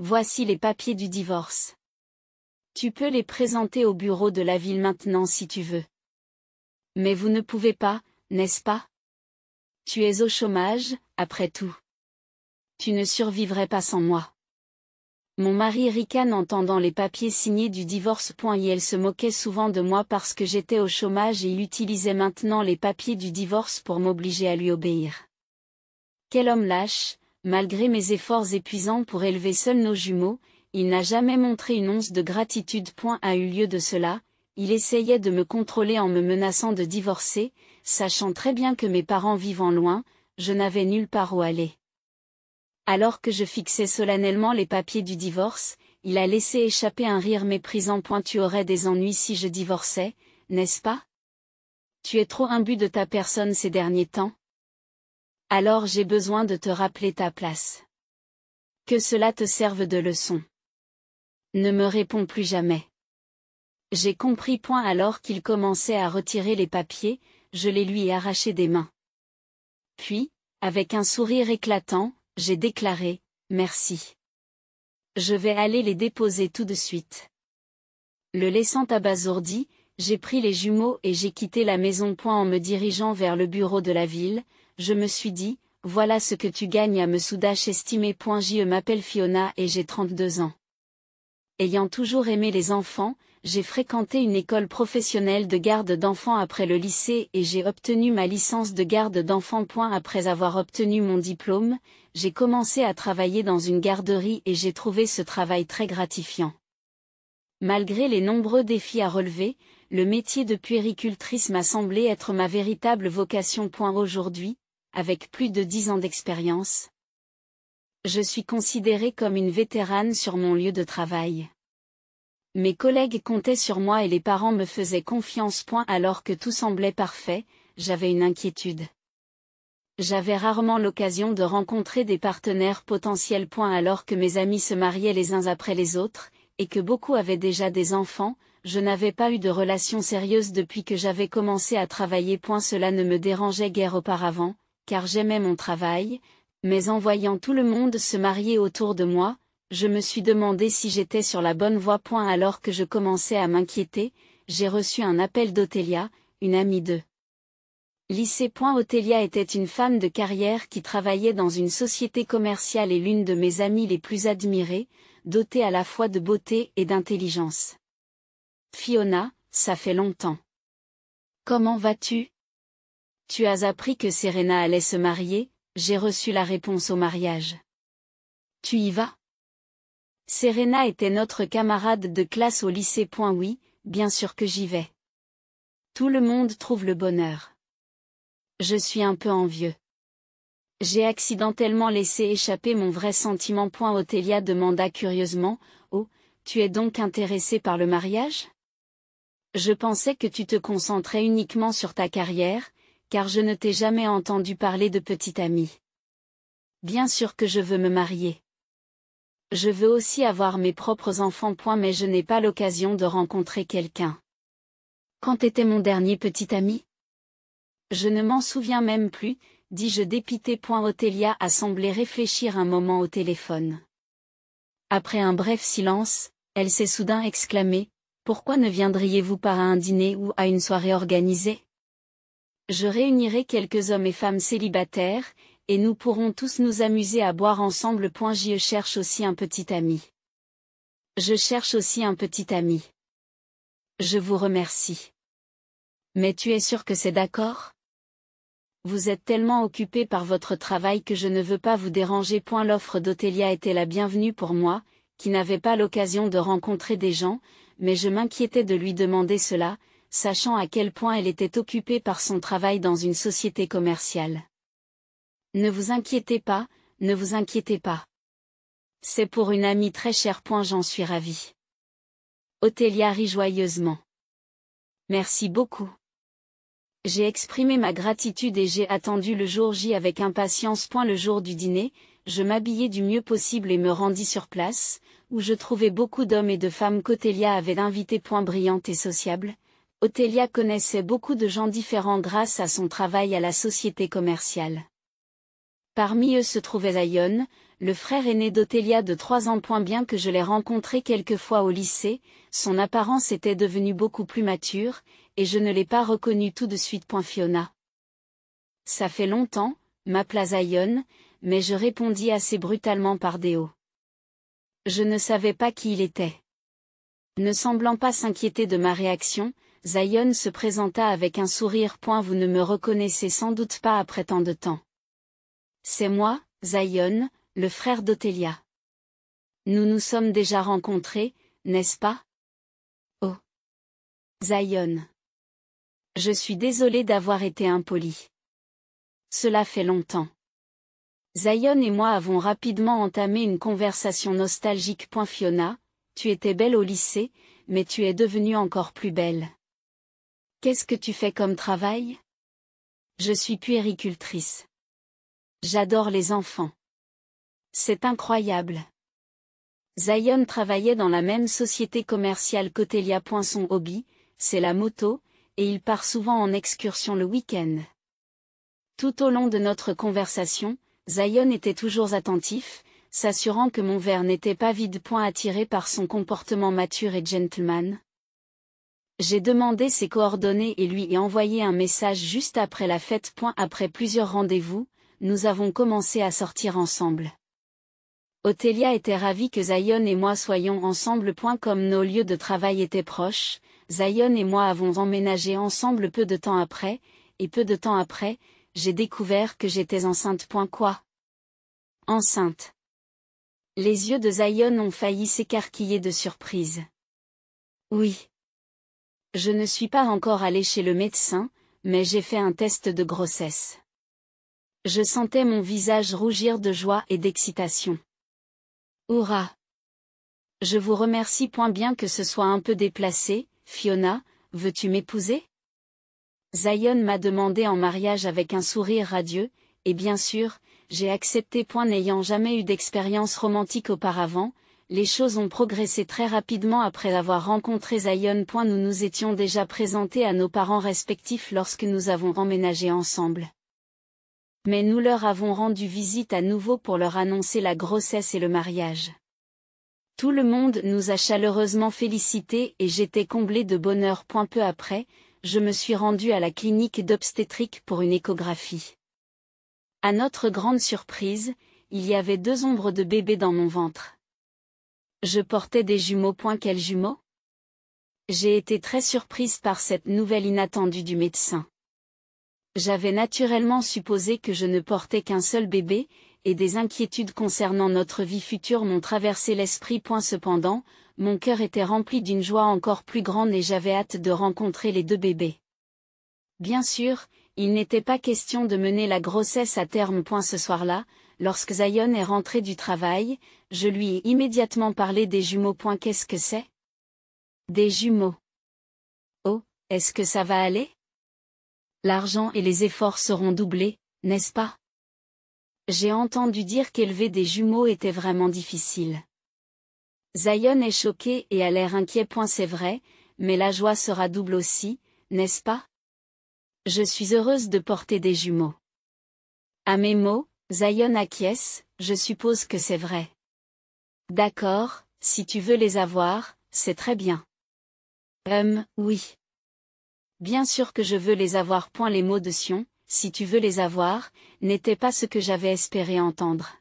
Voici les papiers du divorce. Tu peux les présenter au bureau de la ville maintenant si tu veux. Mais vous ne pouvez pas, n'est-ce pas? Tu es au chômage, après tout. Tu ne survivrais pas sans moi. Mon mari ricane en tendant les papiers signés du divorce. Il se moquait souvent de moi parce que j'étais au chômage et il utilisait maintenant les papiers du divorce pour m'obliger à lui obéir. Quel homme lâche, malgré mes efforts épuisants pour élever seuls nos jumeaux, il n'a jamais montré une once de gratitude. A eu lieu de cela, il essayait de me contrôler en me menaçant de divorcer, sachant très bien que mes parents vivant loin, je n'avais nulle part où aller. Alors que je fixais solennellement les papiers du divorce, il a laissé échapper un rire méprisant. Tu aurais des ennuis si je divorçais, n'est-ce pas? Tu es trop imbu de ta personne ces derniers temps. Alors j'ai besoin de te rappeler ta place. Que cela te serve de leçon. Ne me réponds plus jamais. J'ai compris. Alors qu'il commençait à retirer les papiers, je les lui ai arrachés des mains. Puis, avec un sourire éclatant, j'ai déclaré, merci. Je vais aller les déposer tout de suite. Le laissant abasourdi, j'ai pris les jumeaux et j'ai quitté la maison. En me dirigeant vers le bureau de la ville, je me suis dit, voilà ce que tu gagnes à me sous-estimer. Je m'appelle Fiona et j'ai 32 ans. Ayant toujours aimé les enfants, j'ai fréquenté une école professionnelle de garde d'enfants après le lycée et j'ai obtenu ma licence de garde d'enfants. Après avoir obtenu mon diplôme, j'ai commencé à travailler dans une garderie et j'ai trouvé ce travail très gratifiant. Malgré les nombreux défis à relever, le métier de puéricultrice m'a semblé être ma véritable vocation. Aujourd'hui, avec plus de 10 ans d'expérience, je suis considérée comme une vétérane sur mon lieu de travail. Mes collègues comptaient sur moi et les parents me faisaient confiance. Alors que tout semblait parfait, j'avais une inquiétude. J'avais rarement l'occasion de rencontrer des partenaires potentiels. Alors que mes amis se mariaient les uns après les autres, et que beaucoup avaient déjà des enfants, je n'avais pas eu de relation sérieuse depuis que j'avais commencé à travailler. Cela ne me dérangeait guère auparavant, car j'aimais mon travail, mais en voyant tout le monde se marier autour de moi, je me suis demandé si j'étais sur la bonne voie. Alors que je commençais à m'inquiéter, j'ai reçu un appel d'Othélia, une amie de lycée. Othélia était une femme de carrière qui travaillait dans une société commerciale et l'une de mes amies les plus admirées, dotée à la fois de beauté et d'intelligence. Fiona, ça fait longtemps. Comment vas-tu? Tu as appris que Serena allait se marier? J'ai reçu la réponse au mariage. Tu y vas? Serena était notre camarade de classe au lycée. Oui, bien sûr que j'y vais. Tout le monde trouve le bonheur. Je suis un peu envieux. J'ai accidentellement laissé échapper mon vrai sentiment. Othélia demanda curieusement, oh, tu es donc intéressée par le mariage? Je pensais que tu te concentrais uniquement sur ta carrière, car je ne t'ai jamais entendu parler de petite amie. Bien sûr que je veux me marier. Je veux aussi avoir mes propres enfants. Mais je n'ai pas l'occasion de rencontrer quelqu'un. Quand était mon dernier petit ami? Je ne m'en souviens même plus, dis-je dépité. Othélia a semblé réfléchir un moment au téléphone. Après un bref silence, elle s'est soudain exclamée, pourquoi ne viendriez-vous pas à un dîner ou à une soirée organisée? Je réunirai quelques hommes et femmes célibataires, et nous pourrons tous nous amuser à boire ensemble. Je cherche aussi un petit ami. Je cherche aussi un petit ami. Je vous remercie. Mais tu es sûr que c'est d'accord? Vous êtes tellement occupé par votre travail que je ne veux pas vous déranger. L'offre d'Othélia était la bienvenue pour moi, qui n'avais pas l'occasion de rencontrer des gens, mais je m'inquiétais de lui demander cela, sachant à quel point elle était occupée par son travail dans une société commerciale. Ne vous inquiétez pas, ne vous inquiétez pas. C'est pour une amie très chère. J'en suis ravie. Othélia rit joyeusement. Merci beaucoup. J'ai exprimé ma gratitude et j'ai attendu le jour J avec impatience. Le jour du dîner, je m'habillai du mieux possible et me rendis sur place, où je trouvai beaucoup d'hommes et de femmes qu'Othélia avait invités. Brillante et sociable, Othélia connaissait beaucoup de gens différents grâce à son travail à la société commerciale. Parmi eux se trouvait Zion, le frère aîné d'Othélia de 3 ans. Bien que je l'ai rencontré quelques fois au lycée, son apparence était devenue beaucoup plus mature, et je ne l'ai pas reconnu tout de suite. Fiona. Ça fait longtemps, m'appela Zion, mais je répondis assez brutalement par déo. Je ne savais pas qui il était. Ne semblant pas s'inquiéter de ma réaction, Zion se présenta avec un sourire. Vous ne me reconnaissez sans doute pas après tant de temps. C'est moi, Zion, le frère d'Othélia. Nous nous sommes déjà rencontrés, n'est-ce pas? Oh. Zion. Je suis désolé d'avoir été impoli. Cela fait longtemps. Zion et moi avons rapidement entamé une conversation nostalgique. Fiona, tu étais belle au lycée, mais tu es devenue encore plus belle. Qu'est-ce que tu fais comme travail? Je suis puéricultrice. J'adore les enfants. C'est incroyable. Zion travaillait dans la même société commerciale qu'Othélia. Son hobby, c'est la moto, et il part souvent en excursion le week-end. Tout au long de notre conversation, Zion était toujours attentif, s'assurant que mon verre n'était pas vide. Attiré par son comportement mature et gentleman. J'ai demandé ses coordonnées et lui ai envoyé un message juste après la fête. Après plusieurs rendez-vous, nous avons commencé à sortir ensemble. Othélia était ravie que Zion et moi soyons ensemble. Comme nos lieux de travail étaient proches, Zion et moi avons emménagé ensemble peu de temps après, et peu de temps après, j'ai découvert que j'étais enceinte. Quoi? Enceinte. Les yeux de Zion ont failli s'écarquiller de surprise. Oui. Je ne suis pas encore allée chez le médecin, mais j'ai fait un test de grossesse. Je sentais mon visage rougir de joie et d'excitation. Hourra! Je vous remercie. Bien que ce soit un peu déplacé, Fiona, veux-tu m'épouser? Zion m'a demandé en mariage avec un sourire radieux, et bien sûr, j'ai accepté. N'ayant jamais eu d'expérience romantique auparavant, les choses ont progressé très rapidement après avoir rencontré Zion. Nous nous étions déjà présentés à nos parents respectifs lorsque nous avons emménagé ensemble. Mais nous leur avons rendu visite à nouveau pour leur annoncer la grossesse et le mariage. Tout le monde nous a chaleureusement félicités et j'étais comblée de bonheur. Peu après, je me suis rendue à la clinique d'obstétrique pour une échographie. À notre grande surprise, il y avait 2 ombres de bébés dans mon ventre. Je portais des jumeaux. Quels jumeaux? J'ai été très surprise par cette nouvelle inattendue du médecin. J'avais naturellement supposé que je ne portais qu'un seul bébé, et des inquiétudes concernant notre vie future m'ont traversé l'esprit. Cependant, mon cœur était rempli d'une joie encore plus grande et j'avais hâte de rencontrer les 2 bébés. Bien sûr, il n'était pas question de mener la grossesse à terme. Ce soir-là, lorsque Zion est rentré du travail, je lui ai immédiatement parlé des jumeaux. Qu'est-ce que c'est? Des jumeaux. Oh, est-ce que ça va aller? L'argent et les efforts seront doublés, n'est-ce pas? J'ai entendu dire qu'élever des jumeaux était vraiment difficile. Zion est choqué et a l'air inquiet. C'est vrai, mais la joie sera double aussi, n'est-ce pas? Je suis heureuse de porter des jumeaux. À mes mots, Zion acquiesce, je suppose que c'est vrai. D'accord, si tu veux les avoir, c'est très bien. Oui. Bien sûr que je veux les avoir. Les mots de Sion, si tu veux les avoir, n'étaient pas ce que j'avais espéré entendre.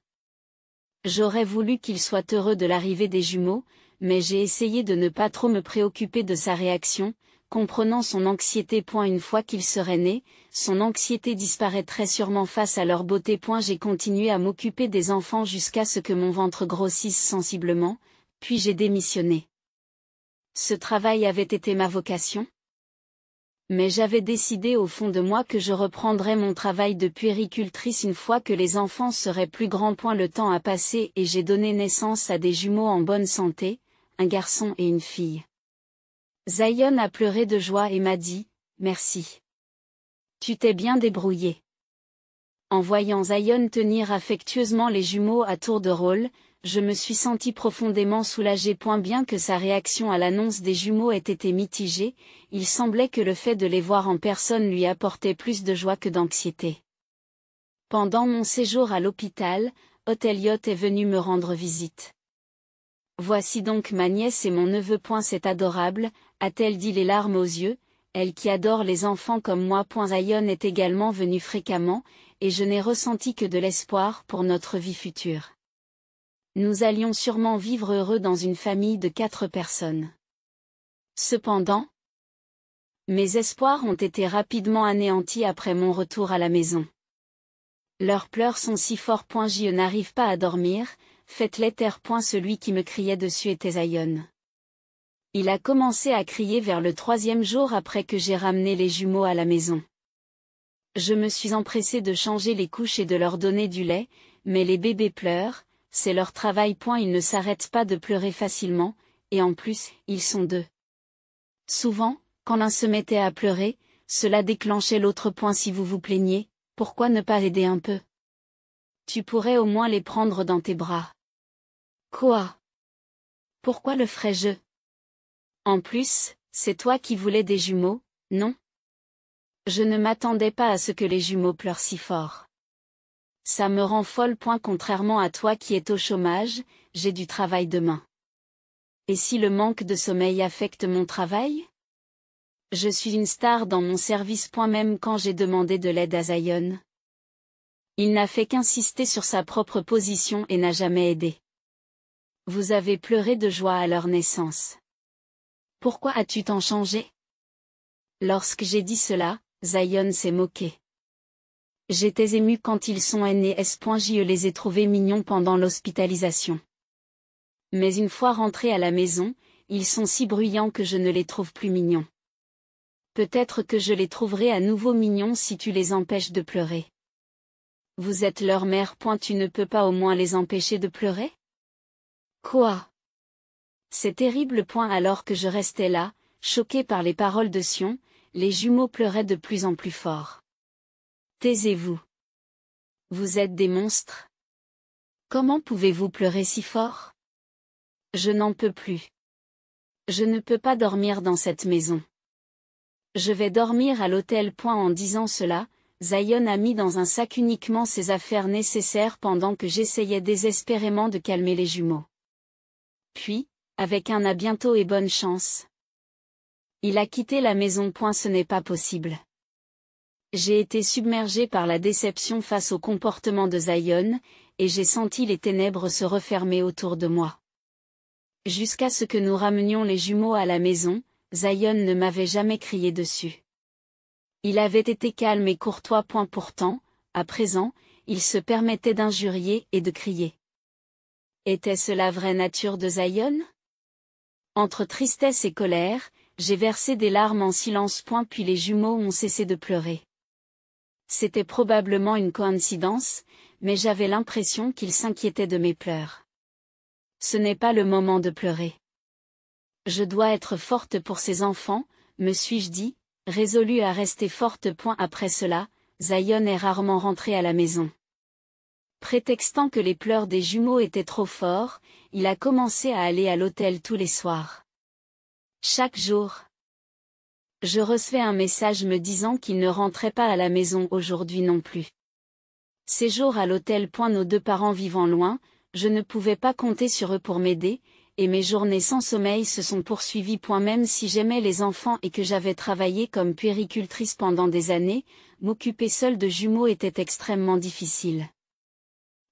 J'aurais voulu qu'il soit heureux de l'arrivée des jumeaux, mais j'ai essayé de ne pas trop me préoccuper de sa réaction, comprenant son anxiété. Une fois qu'il serait né, son anxiété disparaîtrait sûrement face à leur beauté. J'ai continué à m'occuper des enfants jusqu'à ce que mon ventre grossisse sensiblement, puis j'ai démissionné. Ce travail avait été ma vocation? Mais j'avais décidé au fond de moi que je reprendrais mon travail de puéricultrice une fois que les enfants seraient plus grands. Le temps a passé et j'ai donné naissance à des jumeaux en bonne santé, un garçon et une fille. Zion a pleuré de joie et m'a dit « Merci. Tu t'es bien débrouillé. » En voyant Zion tenir affectueusement les jumeaux à tour de rôle, je me suis sentie profondément soulagée. Bien que sa réaction à l'annonce des jumeaux ait été mitigée, il semblait que le fait de les voir en personne lui apportait plus de joie que d'anxiété. Pendant mon séjour à l'hôpital, Elliot est venu me rendre visite. Voici donc ma nièce et mon neveu. C'est adorable, a-t-elle dit les larmes aux yeux, elle qui adore les enfants comme moi. Zion est également venue fréquemment, et je n'ai ressenti que de l'espoir pour notre vie future. Nous allions sûrement vivre heureux dans une famille de 4 personnes. Cependant, mes espoirs ont été rapidement anéantis après mon retour à la maison. Leurs pleurs sont si forts. Je n'arrive pas à dormir, faites-les taire. Celui qui me criait dessus était Zion. Il a commencé à crier vers le 3e jour après que j'ai ramené les jumeaux à la maison. Je me suis empressée de changer les couches et de leur donner du lait, mais les bébés pleurent, c'est leur travail. Ils ne s'arrêtent pas de pleurer facilement, et en plus, ils sont 2. Souvent, quand l'un se mettait à pleurer, cela déclenchait l'autre. Si vous vous plaignez, pourquoi ne pas aider un peu? Tu pourrais au moins les prendre dans tes bras. Quoi? Pourquoi le ferais-je? En plus, c'est toi qui voulais des jumeaux, non? Je ne m'attendais pas à ce que les jumeaux pleurent si fort. Ça me rend folle. Contrairement à toi qui es au chômage, j'ai du travail demain. Et si le manque de sommeil affecte mon travail? Je suis une star dans mon service. Même quand j'ai demandé de l'aide à Zion, il n'a fait qu'insister sur sa propre position et n'a jamais aidé. Vous avez pleuré de joie à leur naissance. Pourquoi as-tu tant changé? Lorsque j'ai dit cela, Zion s'est moqué. J'étais émue quand ils sont nés. Je les ai trouvés mignons pendant l'hospitalisation. Mais une fois rentrés à la maison, ils sont si bruyants que je ne les trouve plus mignons. Peut-être que je les trouverai à nouveau mignons si tu les empêches de pleurer. Vous êtes leur mère. Tu ne peux pas au moins les empêcher de pleurer? Quoi? C'est terrible. Alors que je restais là, choquée par les paroles de Sion, les jumeaux pleuraient de plus en plus fort. Taisez-vous. Vous êtes des monstres. Comment pouvez-vous pleurer si fort? Je n'en peux plus. Je ne peux pas dormir dans cette maison. Je vais dormir à l'hôtel. En disant cela, Zion a mis dans un sac uniquement ses affaires nécessaires pendant que j'essayais désespérément de calmer les jumeaux. Puis, avec un à bientôt et bonne chance, il a quitté la maison. Ce n'est pas possible. J'ai été submergée par la déception face au comportement de Zion, et j'ai senti les ténèbres se refermer autour de moi. Jusqu'à ce que nous ramenions les jumeaux à la maison, Zion ne m'avait jamais crié dessus. Il avait été calme et courtois. Pourtant, à présent, il se permettait d'injurier et de crier. Était-ce la vraie nature de Zion? Entre tristesse et colère, j'ai versé des larmes en silence. Puis les jumeaux ont cessé de pleurer. C'était probablement une coïncidence, mais j'avais l'impression qu'ils s'inquiétaient de mes pleurs. Ce n'est pas le moment de pleurer. Je dois être forte pour ces enfants, me suis-je dit, résolue à rester forte. Après cela, Zion est rarement rentré à la maison. Prétextant que les pleurs des jumeaux étaient trop forts, il a commencé à aller à l'hôtel tous les soirs. Chaque jour, je recevais un message me disant qu'il ne rentrait pas à la maison aujourd'hui non plus. Séjour à l'hôtel. Nos 2 parents vivant loin, je ne pouvais pas compter sur eux pour m'aider, et mes journées sans sommeil se sont poursuivies. Même si j'aimais les enfants et que j'avais travaillé comme puéricultrice pendant des années, m'occuper seule de jumeaux était extrêmement difficile.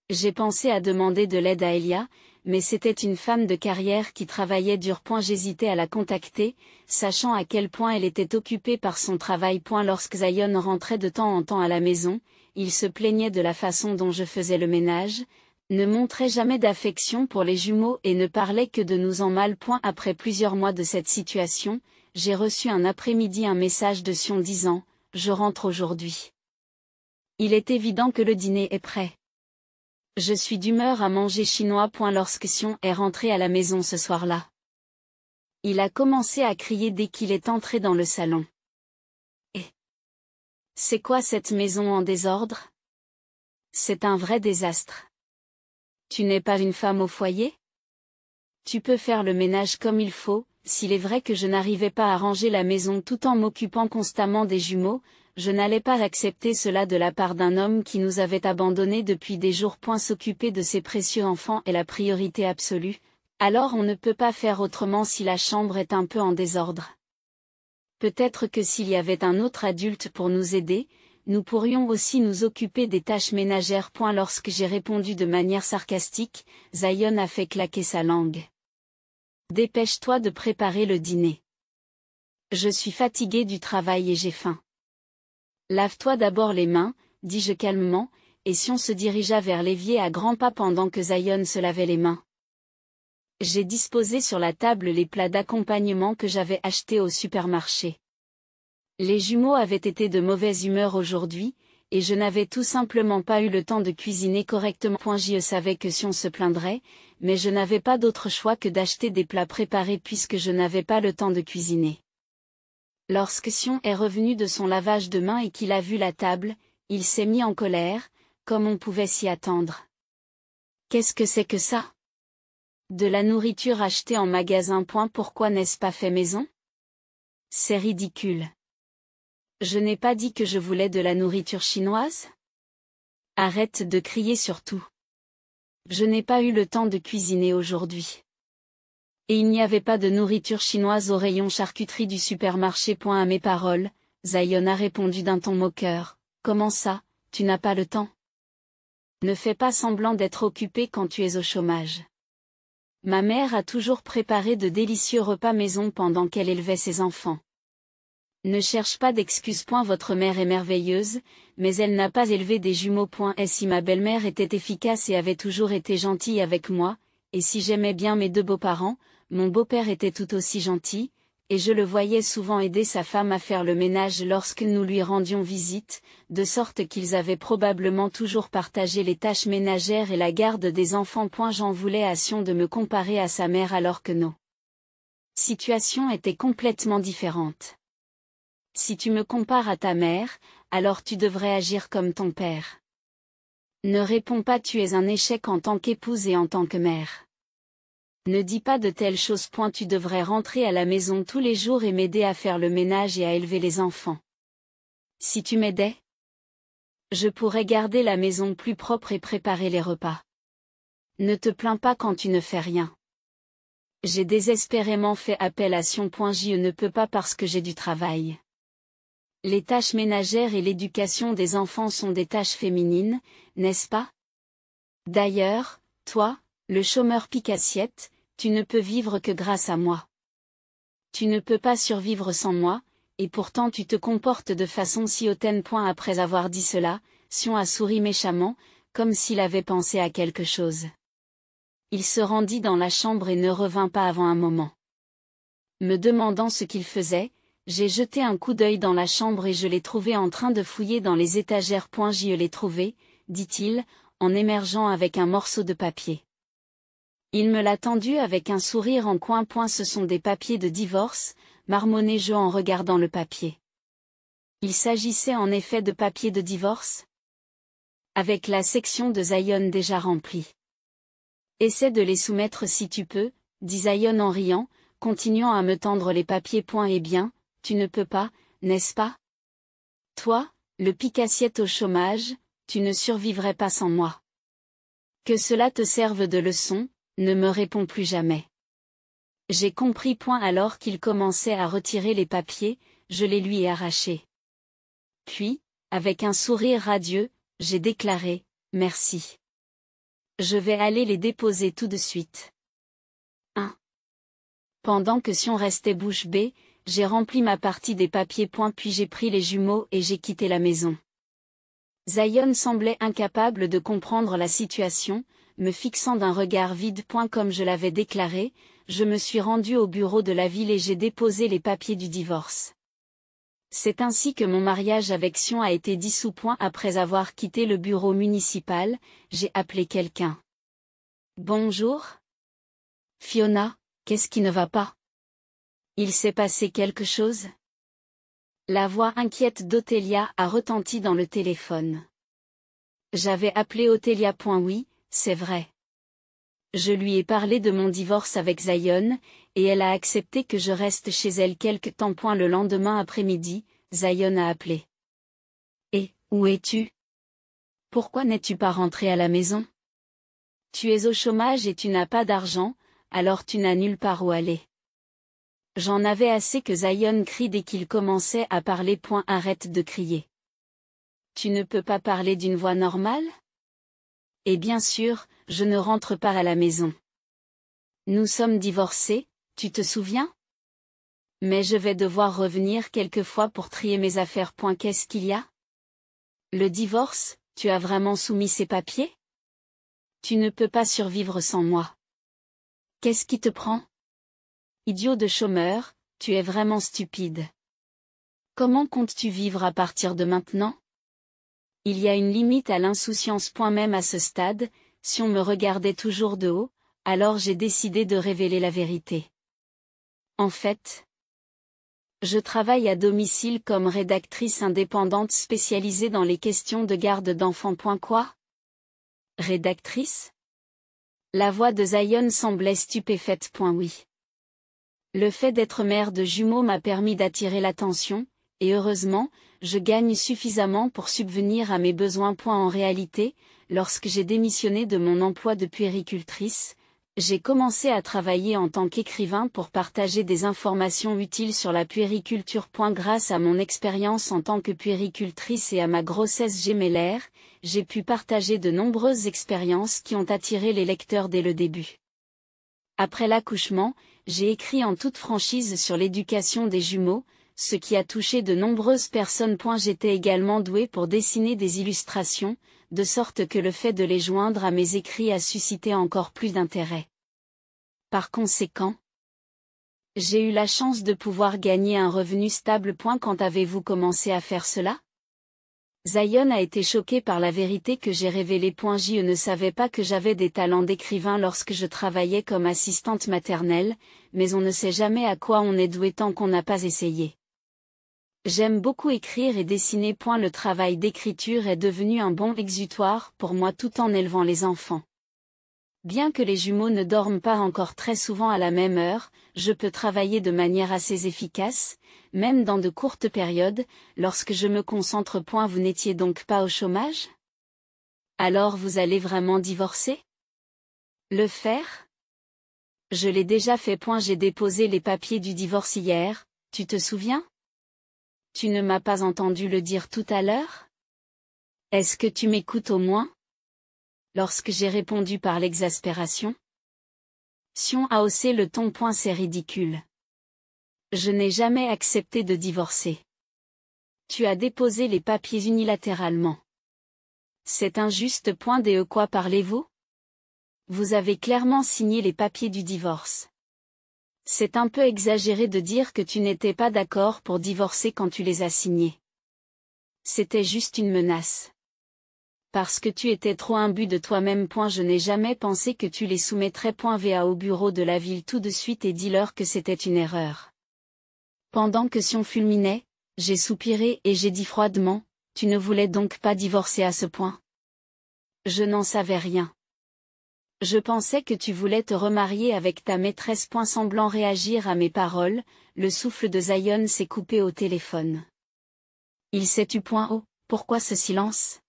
J'ai pensé à demander de l'aide à Elia, mais c'était une femme de carrière qui travaillait dur. J'hésitais à la contacter, sachant à quel point elle était occupée par son travail. Lorsque Zion rentrait de temps en temps à la maison, il se plaignait de la façon dont je faisais le ménage, ne montrait jamais d'affection pour les jumeaux et ne parlait que de nous en mal. Après plusieurs mois de cette situation, j'ai reçu un après-midi un message de Sion disant « Je rentre aujourd'hui. Il est évident que le dîner est prêt. Je suis d'humeur à manger chinois. » Lorsque Sion est rentré à la maison ce soir-là, il a commencé à crier dès qu'il est entré dans le salon. Et c'est quoi cette maison en désordre? C'est un vrai désastre. Tu n'es pas une femme au foyer? Tu peux faire le ménage comme il faut. S'il est vrai que je n'arrivais pas à ranger la maison tout en m'occupant constamment des jumeaux, je n'allais pas accepter cela de la part d'un homme qui nous avait abandonnés depuis des jours. S'occuper de ses précieux enfants est la priorité absolue, alors on ne peut pas faire autrement si la chambre est un peu en désordre. Peut-être que s'il y avait un autre adulte pour nous aider, nous pourrions aussi nous occuper des tâches ménagères. Lorsque j'ai répondu de manière sarcastique, Zion a fait claquer sa langue. Dépêche-toi de préparer le dîner. Je suis fatiguée du travail et j'ai faim. Lave-toi d'abord les mains, dis-je calmement, et Sion se dirigea vers l'évier à grands pas pendant que Zion se lavait les mains. J'ai disposé sur la table les plats d'accompagnement que j'avais achetés au supermarché. Les jumeaux avaient été de mauvaise humeur aujourd'hui, et je n'avais tout simplement pas eu le temps de cuisiner correctement. Je savais que Sion se plaindrait, mais je n'avais pas d'autre choix que d'acheter des plats préparés puisque je n'avais pas le temps de cuisiner. Lorsque Sion est revenu de son lavage de mains et qu'il a vu la table, il s'est mis en colère, comme on pouvait s'y attendre. Qu'est-ce que c'est que ça? De la nourriture achetée en magasin. Pourquoi n'est-ce pas fait maison? C'est ridicule. Je n'ai pas dit que je voulais de la nourriture chinoise? Arrête de crier surtout. Je n'ai pas eu le temps de cuisiner aujourd'hui. Et il n'y avait pas de nourriture chinoise au rayon charcuterie du supermarché. À mes paroles, Zion a répondu d'un ton moqueur. Comment ça, tu n'as pas le temps? Ne fais pas semblant d'être occupé quand tu es au chômage. Ma mère a toujours préparé de délicieux repas maison pendant qu'elle élevait ses enfants. Ne cherche pas d'excuses. Votre mère est merveilleuse, mais elle n'a pas élevé des jumeaux. Et si ma belle-mère était efficace et avait toujours été gentille avec moi, et si j'aimais bien mes deux beaux-parents, mon beau-père était tout aussi gentil, et je le voyais souvent aider sa femme à faire le ménage lorsque nous lui rendions visite, de sorte qu'ils avaient probablement toujours partagé les tâches ménagères et la garde des enfants. J'en voulais à Sion de me comparer à sa mère alors que nos situations étaient complètement différentes. Si tu me compares à ta mère, alors tu devrais agir comme ton père. Ne réponds pas, tu es un échec en tant qu'épouse et en tant que mère. Ne dis pas de telles choses. Tu devrais rentrer à la maison tous les jours et m'aider à faire le ménage et à élever les enfants. Si tu m'aidais, je pourrais garder la maison plus propre et préparer les repas. Ne te plains pas quand tu ne fais rien. J'ai désespérément fait appel à Sion. Je ne peux pas parce que j'ai du travail. Les tâches ménagères et l'éducation des enfants sont des tâches féminines, n'est-ce pas? D'ailleurs, toi, le chômeur pique-assiette, tu ne peux vivre que grâce à moi. Tu ne peux pas survivre sans moi, et pourtant tu te comportes de façon si hautaine. Après avoir dit cela, Sion a souri méchamment, comme s'il avait pensé à quelque chose. Il se rendit dans la chambre et ne revint pas avant un moment. Me demandant ce qu'il faisait, j'ai jeté un coup d'œil dans la chambre et je l'ai trouvé en train de fouiller dans les étagères. Je l'ai trouvé, dit-il, en émergeant avec un morceau de papier. Il me l'a tendu avec un sourire en coin. Ce sont des papiers de divorce, marmonnai-je en regardant le papier. Il s'agissait en effet de papiers de divorce? Avec la section de Zion déjà remplie. Essaie de les soumettre si tu peux, dit Zion en riant, continuant à me tendre les papiers. Eh bien, tu ne peux pas, n'est-ce pas? Toi, le pique-assiette au chômage, tu ne survivrais pas sans moi. Que cela te serve de leçon, ne me réponds plus jamais. J'ai compris. Alors qu'il commençait à retirer les papiers, je les lui ai arrachés. Puis, avec un sourire radieux, j'ai déclaré, merci. Je vais aller les déposer tout de suite. 1. Pendant que Sion restait bouche bée, j'ai rempli ma partie des papiers. Puis j'ai pris les jumeaux et j'ai quitté la maison. Zion semblait incapable de comprendre la situation, me fixant d'un regard vide. Comme je l'avais déclaré, je me suis rendu au bureau de la ville et j'ai déposé les papiers du divorce. C'est ainsi que mon mariage avec Sion a été dissous. Après avoir quitté le bureau municipal, j'ai appelé quelqu'un. Bonjour. Fiona, qu'est-ce qui ne va pas? Il s'est passé quelque chose? La voix inquiète d'Othélia a retenti dans le téléphone. J'avais appelé Othélia. Oui, c'est vrai. Je lui ai parlé de mon divorce avec Zion, et elle a accepté que je reste chez elle quelque temps. Le lendemain après-midi, Zion a appelé. Où es-tu? Pourquoi n'es-tu pas rentré à la maison? Tu es au chômage et tu n'as pas d'argent, alors tu n'as nulle part où aller. J'en avais assez que Zion crie dès qu'il commençait à parler. Arrête de crier. Tu ne peux pas parler d'une voix normale? Et bien sûr, je ne rentre pas à la maison. Nous sommes divorcés, tu te souviens? Mais je vais devoir revenir quelquefois pour trier mes affaires. Qu'est-ce qu'il y a? Le divorce, tu as vraiment soumis ces papiers? Tu ne peux pas survivre sans moi. Qu'est-ce qui te prend? Idiot de chômeur, tu es vraiment stupide. Comment comptes-tu vivre à partir de maintenant? Il y a une limite à l'insouciance. Même à ce stade, si on me regardait toujours de haut, alors j'ai décidé de révéler la vérité. En fait, je travaille à domicile comme rédactrice indépendante spécialisée dans les questions de garde d'enfants. Quoi? Rédactrice? La voix de Zion semblait stupéfaite. Oui. Le fait d'être mère de jumeaux m'a permis d'attirer l'attention, et heureusement, je gagne suffisamment pour subvenir à mes besoins. En réalité, lorsque j'ai démissionné de mon emploi de puéricultrice, j'ai commencé à travailler en tant qu'écrivain pour partager des informations utiles sur la puériculture. Grâce à mon expérience en tant que puéricultrice et à ma grossesse gémellaire, j'ai pu partager de nombreuses expériences qui ont attiré les lecteurs dès le début. Après l'accouchement, j'ai écrit en toute franchise sur l'éducation des jumeaux, ce qui a touché de nombreuses personnes. J'étais également douée pour dessiner des illustrations, de sorte que le fait de les joindre à mes écrits a suscité encore plus d'intérêt. Par conséquent, j'ai eu la chance de pouvoir gagner un revenu stable. Quand avez-vous commencé à faire cela? Zion a été choqué par la vérité que j'ai révélée. Je ne savais pas que j'avais des talents d'écrivain lorsque je travaillais comme assistante maternelle, mais on ne sait jamais à quoi on est doué tant qu'on n'a pas essayé. J'aime beaucoup écrire et dessiner. Le travail d'écriture est devenu un bon exutoire pour moi tout en élevant les enfants. Bien que les jumeaux ne dorment pas encore très souvent à la même heure, je peux travailler de manière assez efficace, même dans de courtes périodes, lorsque je me concentre. Vous n'étiez donc pas au chômage? Alors vous allez vraiment divorcer? Le faire? Je l'ai déjà fait. J'ai déposé les papiers du divorce hier, tu te souviens? Tu ne m'as pas entendu le dire tout à l'heure? Est-ce que tu m'écoutes au moins? Lorsque j'ai répondu par l'exaspération. Sion a haussé le ton. C'est ridicule. Je n'ai jamais accepté de divorcer. Tu as déposé les papiers unilatéralement. C'est injuste. De quoi parlez-vous? Vous avez clairement signé les papiers du divorce. C'est un peu exagéré de dire que tu n'étais pas d'accord pour divorcer quand tu les as signés. C'était juste une menace. Parce que tu étais trop imbu de toi-même. Je n'ai jamais pensé que tu les soumettrais. Va au bureau de la ville tout de suite et dis-leur que c'était une erreur. Pendant que Sion fulminait, j'ai soupiré et j'ai dit froidement, tu ne voulais donc pas divorcer à ce point? Je n'en savais rien. Je pensais que tu voulais te remarier avec ta maîtresse. Semblant réagir à mes paroles, le souffle de Zion s'est coupé au téléphone. Il s'est tu. Oh, pourquoi ce silence?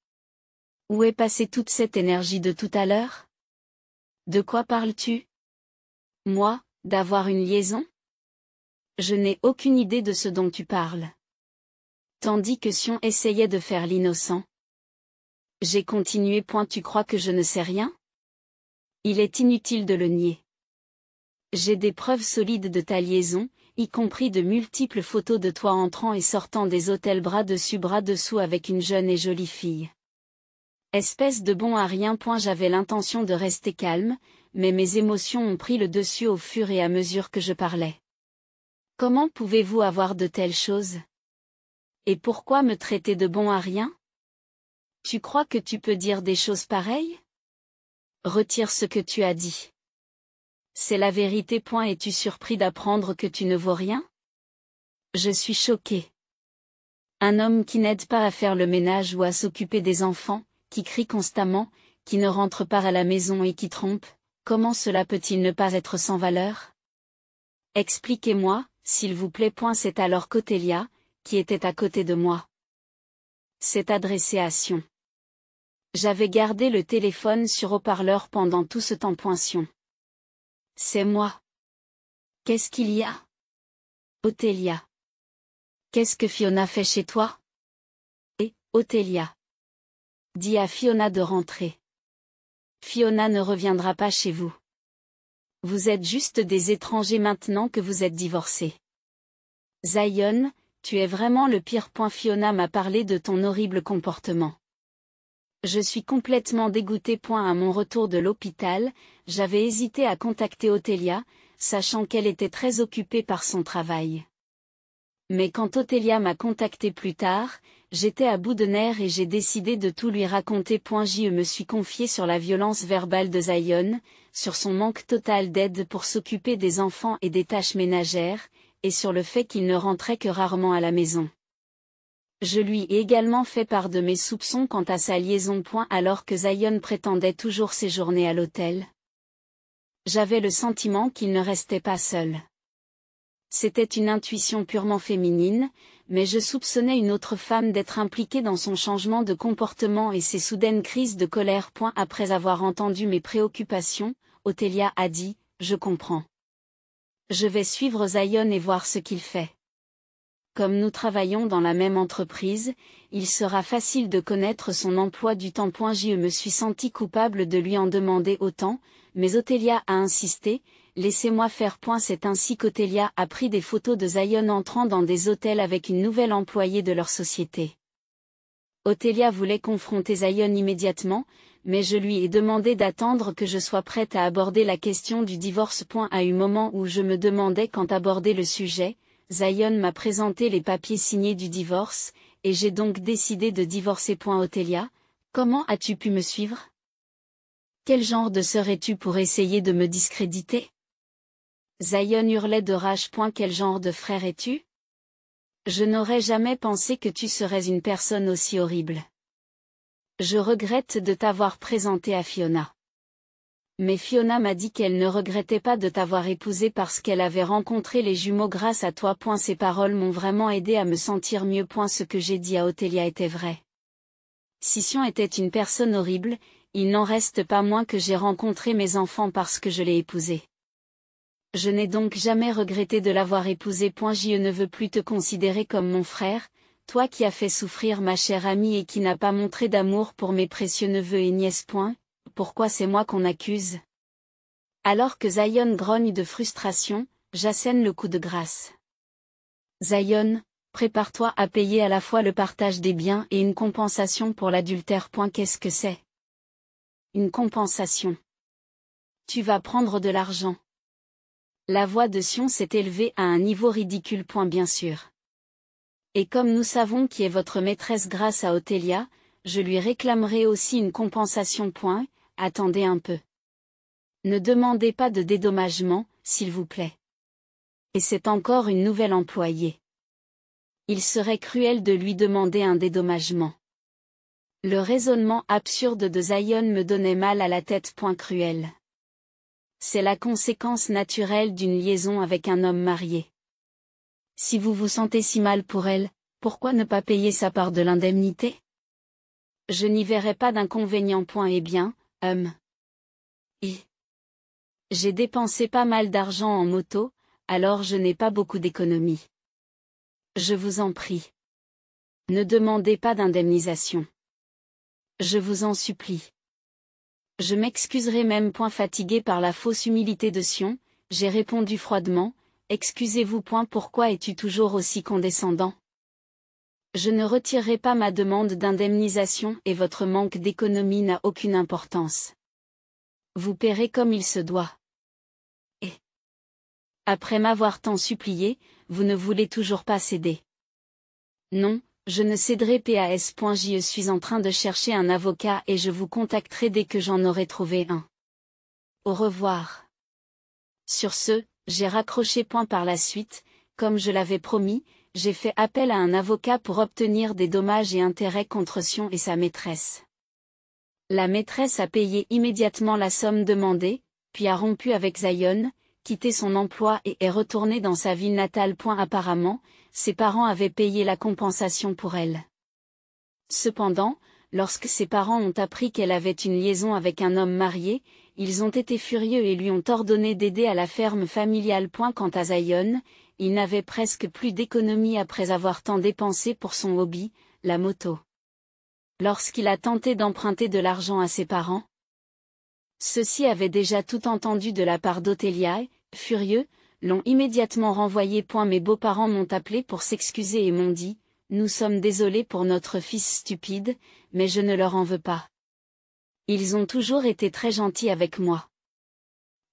Où est passée toute cette énergie de tout à l'heure? De quoi parles-tu? Moi, d'avoir une liaison? Je n'ai aucune idée de ce dont tu parles. Tandis que Sion essayait de faire l'innocent. J'ai continué. Tu crois que je ne sais rien? Il est inutile de le nier. J'ai des preuves solides de ta liaison, y compris de multiples photos de toi entrant et sortant des hôtels bras dessus bras dessous avec une jeune et jolie fille. Espèce de bon à rien. J'avais l'intention de rester calme, mais mes émotions ont pris le dessus au fur et à mesure que je parlais. Comment pouvez-vous avoir de telles choses? Et pourquoi me traiter de bon à rien? Tu crois que tu peux dire des choses pareilles? Retire ce que tu as dit. C'est la vérité. Es-tu surpris d'apprendre que tu ne vaux rien? Je suis choqué. Un homme qui n'aide pas à faire le ménage ou à s'occuper des enfants, qui crie constamment, qui ne rentre pas à la maison et qui trompe, comment cela peut-il ne pas être sans valeur? Expliquez-moi, s'il vous plaît. C'est alors Cottelia, qui était à côté de moi. C'est adressé à Sion. J'avais gardé le téléphone sur haut-parleur pendant tout ce temps. Sion. C'est moi. Qu'est-ce qu'il y a? Othélia. Qu'est-ce que Fiona fait chez toi? Et, Othélia. Dis à Fiona de rentrer. Fiona ne reviendra pas chez vous. Vous êtes juste des étrangers maintenant que vous êtes divorcés. Zion, tu es vraiment le pire. Fiona m'a parlé de ton horrible comportement. Je suis complètement dégoûtée. À mon retour de l'hôpital, j'avais hésité à contacter Othélia, sachant qu'elle était très occupée par son travail. Mais quand Othélia m'a contacté plus tard, j'étais à bout de nerfs et j'ai décidé de tout lui raconter. Je me suis confiée sur la violence verbale de Zion, sur son manque total d'aide pour s'occuper des enfants et des tâches ménagères, et sur le fait qu'il ne rentrait que rarement à la maison. Je lui ai également fait part de mes soupçons quant à sa liaison. Alors que Zion prétendait toujours séjourner à l'hôtel. J'avais le sentiment qu'il ne restait pas seul. C'était une intuition purement féminine, mais je soupçonnais une autre femme d'être impliquée dans son changement de comportement et ses soudaines crises de colère. Après avoir entendu mes préoccupations, Othélia a dit, je comprends. Je vais suivre Zion et voir ce qu'il fait. Comme nous travaillons dans la même entreprise, il sera facile de connaître son emploi du temps. Je me suis sentie coupable de lui en demander autant, mais Othélia a insisté, laissez-moi faire. C'est ainsi qu'Othélia a pris des photos de Zion entrant dans des hôtels avec une nouvelle employée de leur société. Othélia voulait confronter Zion immédiatement, mais je lui ai demandé d'attendre que je sois prête à aborder la question du divorce. À un moment où je me demandais quand aborder le sujet, Zion m'a présenté les papiers signés du divorce, et j'ai donc décidé de divorcer. Othélia, comment as-tu pu me suivre? Quel genre de sœur es-tu pour essayer de me discréditer? Zion hurlait de rage. Quel genre de frère es-tu? Je n'aurais jamais pensé que tu serais une personne aussi horrible. Je regrette de t'avoir présenté à Fiona. Mais Fiona m'a dit qu'elle ne regrettait pas de t'avoir épousé parce qu'elle avait rencontré les jumeaux grâce à toi. Ces paroles m'ont vraiment aidé à me sentir mieux. Ce que j'ai dit à Othélia était vrai. Si Sion était une personne horrible, il n'en reste pas moins que j'ai rencontré mes enfants parce que je l'ai épousé. Je n'ai donc jamais regretté de l'avoir épousé. Je ne veux plus te considérer comme mon frère, toi qui as fait souffrir ma chère amie et qui n'as pas montré d'amour pour mes précieux neveux et nièces. Pourquoi c'est moi qu'on accuse? Alors que Zion grogne de frustration, j'assène le coup de grâce. Zion, prépare-toi à payer à la fois le partage des biens et une compensation pour l'adultère. Qu'est-ce que c'est? Une compensation. Tu vas prendre de l'argent. La voix de Sion s'est élevée à un niveau ridicule. Bien sûr. Et comme nous savons qui est votre maîtresse grâce à Othélia, je lui réclamerai aussi une compensation. Attendez un peu. Ne demandez pas de dédommagement, s'il vous plaît. Et c'est encore une nouvelle employée. Il serait cruel de lui demander un dédommagement. Le raisonnement absurde de Zion me donnait mal à la tête. Cruel. C'est la conséquence naturelle d'une liaison avec un homme marié. Si vous vous sentez si mal pour elle, pourquoi ne pas payer sa part de l'indemnité? Je n'y verrai pas d'inconvénient. Eh bien, j'ai dépensé pas mal d'argent en moto, alors je n'ai pas beaucoup d'économies. Je vous en prie. Ne demandez pas d'indemnisation. Je vous en supplie. Je m'excuserai même. Fatigué par la fausse humilité de Sion, j'ai répondu froidement, excusez-vous. Pourquoi es-tu toujours aussi condescendant? Je ne retirerai pas ma demande d'indemnisation et votre manque d'économie n'a aucune importance. Vous paierez comme il se doit. Et après m'avoir tant supplié, vous ne voulez toujours pas céder. Non, je ne céderai pas. Je suis en train de chercher un avocat et je vous contacterai dès que j'en aurai trouvé un. Au revoir. Sur ce, j'ai raccroché. Par la suite, comme je l'avais promis, j'ai fait appel à un avocat pour obtenir des dommages et intérêts contre Sion et sa maîtresse. La maîtresse a payé immédiatement la somme demandée, puis a rompu avec Zion, quitté son emploi et est retournée dans sa ville natale. Apparemment, ses parents avaient payé la compensation pour elle. Cependant, lorsque ses parents ont appris qu'elle avait une liaison avec un homme marié, ils ont été furieux et lui ont ordonné d'aider à la ferme familiale. Quant à Zion, il n'avait presque plus d'économie après avoir tant dépensé pour son hobby, la moto. Lorsqu'il a tenté d'emprunter de l'argent à ses parents, ceux-ci avaient déjà tout entendu de la part d'Othélia et, furieux, l'ont immédiatement renvoyé. Mes beaux-parents m'ont appelé pour s'excuser et m'ont dit: nous sommes désolés pour notre fils stupide, mais je ne leur en veux pas. Ils ont toujours été très gentils avec moi.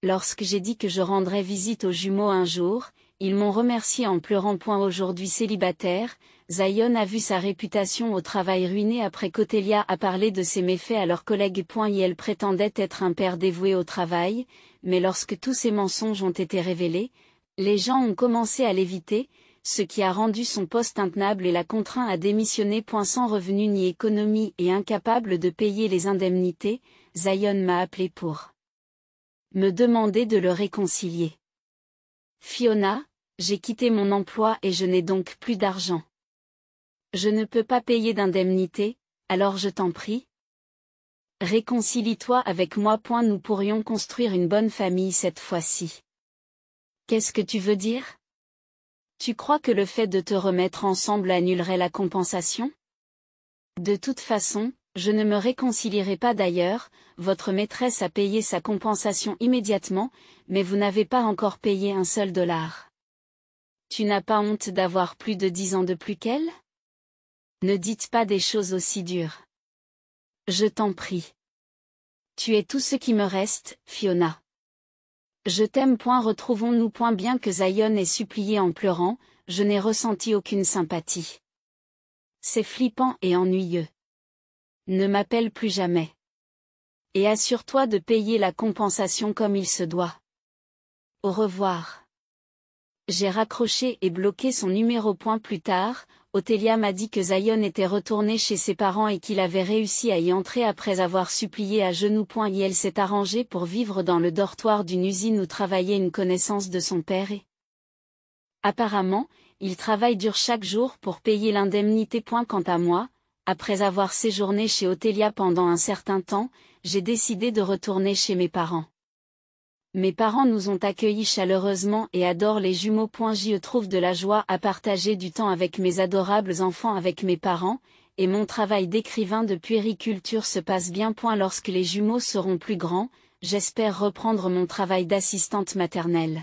Lorsque j'ai dit que je rendrais visite aux jumeaux un jour, ils m'ont remercié en pleurant. Aujourd'hui célibataire, Zion a vu sa réputation au travail ruinée après qu'Othélia a parlé de ses méfaits à leurs collègues. Et elle prétendait être un père dévoué au travail, mais lorsque tous ces mensonges ont été révélés, les gens ont commencé à l'éviter, ce qui a rendu son poste intenable et l'a contraint à démissionner. Sans revenu ni économie et incapable de payer les indemnités, Zion m'a appelé pour me demander de le réconcilier. Fiona, j'ai quitté mon emploi et je n'ai donc plus d'argent. Je ne peux pas payer d'indemnité, alors je t'en prie, réconcilie-toi avec moi. Nous pourrions construire une bonne famille cette fois-ci. Qu'est-ce que tu veux dire? Tu crois que le fait de te remettre ensemble annulerait la compensation? De toute façon, je ne me réconcilierai pas. D'ailleurs, votre maîtresse a payé sa compensation immédiatement, mais vous n'avez pas encore payé un seul dollar. Tu n'as pas honte d'avoir plus de 10 ans de plus qu'elle? Ne dites pas des choses aussi dures. Je t'en prie. Tu es tout ce qui me reste, Fiona. Je t'aime. Retrouvons-nous. Bien que Zion ait supplié en pleurant, je n'ai ressenti aucune sympathie. C'est flippant et ennuyeux. Ne m'appelle plus jamais. Et assure-toi de payer la compensation comme il se doit. Au revoir. J'ai raccroché et bloqué son numéro. Plus tard, Othélia m'a dit que Zion était retourné chez ses parents et qu'il avait réussi à y entrer après avoir supplié à genoux. Et elle s'est arrangée pour vivre dans le dortoir d'une usine où travaillait une connaissance de son père et apparemment, il travaille dur chaque jour pour payer l'indemnité. Quant à moi, après avoir séjourné chez Othélia pendant un certain temps, j'ai décidé de retourner chez mes parents. Mes parents nous ont accueillis chaleureusement et adorent les jumeaux. J'y trouve de la joie à partager du temps avec mes adorables enfants avec mes parents, et mon travail d'écrivain de puériculture se passe bien. Lorsque les jumeaux seront plus grands, j'espère reprendre mon travail d'assistante maternelle.